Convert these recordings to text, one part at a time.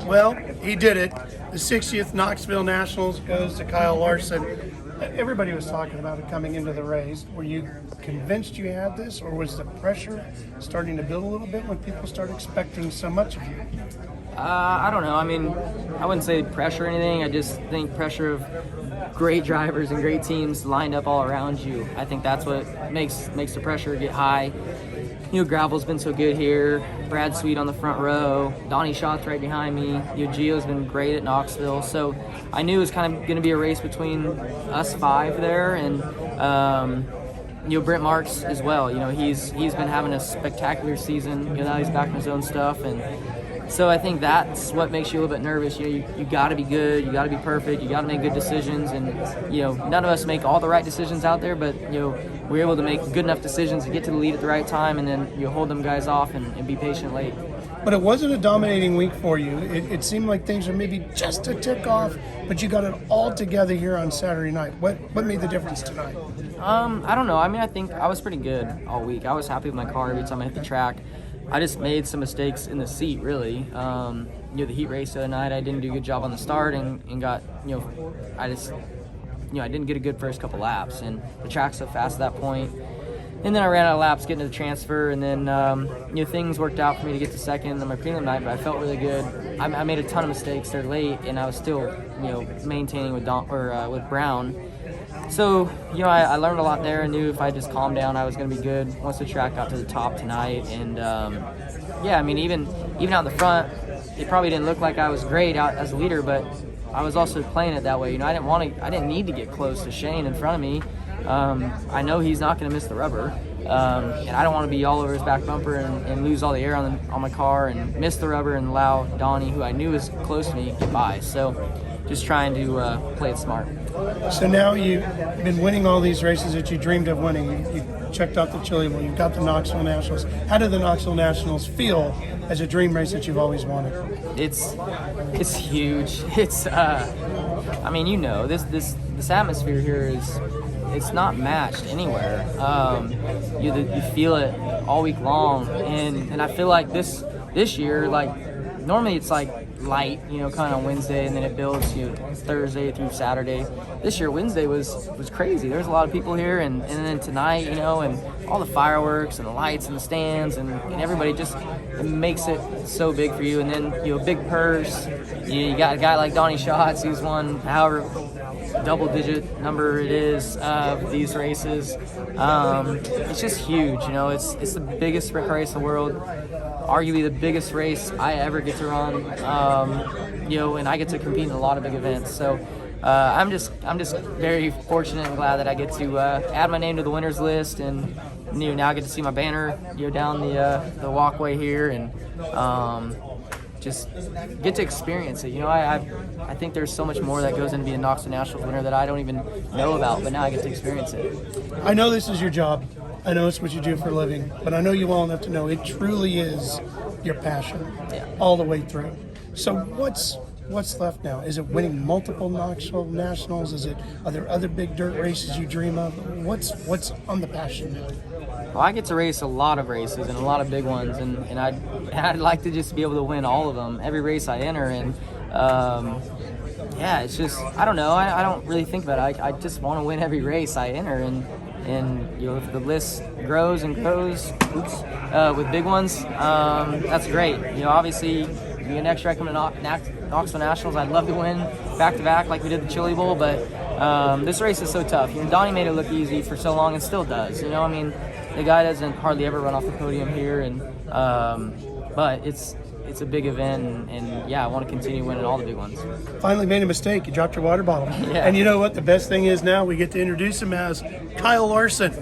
Well, he did it. The 60th Knoxville Nationals goes to Kyle Larson. Everybody was talking about it coming into the race. Were you convinced you had this, or was the pressure starting to build a little bit when people started expecting so much of you? I don't know. I mean, I wouldn't say pressure or anything. I just think pressure of great drivers and great teams lined up all around you. I think that's what makes the pressure get high. You know, gravel's been so good here. Brad Sweet on the front row. Donnie Schott's right behind me. You know, Gio's been great at Knoxville. So I knew it was kind of going to be a race between us five there, and you know, Brent Marks as well. You know, he's been having a spectacular season. You know, now he's back in his own stuff, and so I think that's what makes you a little bit nervous. You know, you got to be good, you got to be perfect, you got to make good decisions, and you know, none of us make all the right decisions out there, but you know, we're able to make good enough decisions to get to the lead at the right time, and then you hold them guys off and be patient late. But it wasn't a dominating week for you. It seemed like things were maybe just a tick off, but you got it all together here on Saturday night. What made the difference tonight? I don't know. I mean, I think I was pretty good all week. I was happy with my car every time I hit the track. I just made some mistakes in the seat, really. You know, the heat race the other night, I didn't do a good job on the start and got, you know, I didn't get a good first couple laps, and the track's so fast at that point. And then I ran out of laps getting to the transfer, and then you know, things worked out for me to get to second on my prelim night, but I felt really good. I made a ton of mistakes there late, and I was still, you know, maintaining with Brown. So, you know, I learned a lot there and knew if I just calmed down, I was going to be good once the track got to the top tonight. And, yeah, I mean, even out in the front, it probably didn't look like I was great out as a leader, but I was also playing it that way. You know, I didn't need to get close to Shane in front of me. I know he's not going to miss the rubber. And I don't want to be all over his back bumper and lose all the air on my car and miss the rubber and allow Donnie, who I knew was close to me, get by. So just trying to play it smart. So now you've been winning all these races that you dreamed of winning. You checked off the Chili Bowl. You've got the Knoxville Nationals. How do the Knoxville Nationals feel as a dream race that you've always wanted? It's huge. It's I mean, you know, this atmosphere here it's not matched anywhere. You feel it all week long, and I feel like this year, like normally it's like light, you know, kind of on Wednesday, and then it builds, you know, Thursday through Saturday. This year, Wednesday was crazy. There's a lot of people here, and then tonight, you know, and all the fireworks and the lights and the stands and everybody just, it makes it so big for you. And then, you know, big purse. You got a guy like Donnie Schatz, who's won however double-digit number it is of these races. It's just huge, you know. It's the biggest sprint race in the world, arguably the biggest race I ever get to run. You know, and I get to compete in a lot of big events. So I'm just very fortunate and glad that I get to add my name to the winners list, and you know, now I get to see my banner, you know, down the walkway here, and just get to experience it. You know, I think there's so much more that goes into being a Knoxville Nationals winner that I don't even know about, but now I get to experience it. I know this is your job. I know it's what you do for a living, but I know you well enough to know it truly is your passion, all the way through. So what's left now? Is it winning multiple Knoxville Nationals? Are there other big dirt races you dream of? What's on the passion now? Well, I get to race a lot of races and a lot of big ones, and I'd like to just be able to win all of them, every race I enter. And yeah, it's just, I don't know. I don't really think about it. I just want to win every race I enter, and you know, if the list grows and grows, with big ones, that's great. You know, obviously, you next year I come to Knoxville Nationals, I'd love to win back-to-back like we did the Chili Bowl, but this race is so tough. You know, Donnie made it look easy for so long and still does. You know, I mean, the guy doesn't hardly ever run off the podium here, and but it's a big event, and yeah, I want to continue winning all the big ones. Finally made a mistake. You dropped your water bottle. Yeah. And you know what? The best thing is now we get to introduce him as Kyle Larson,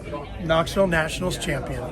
Knoxville Nationals champion.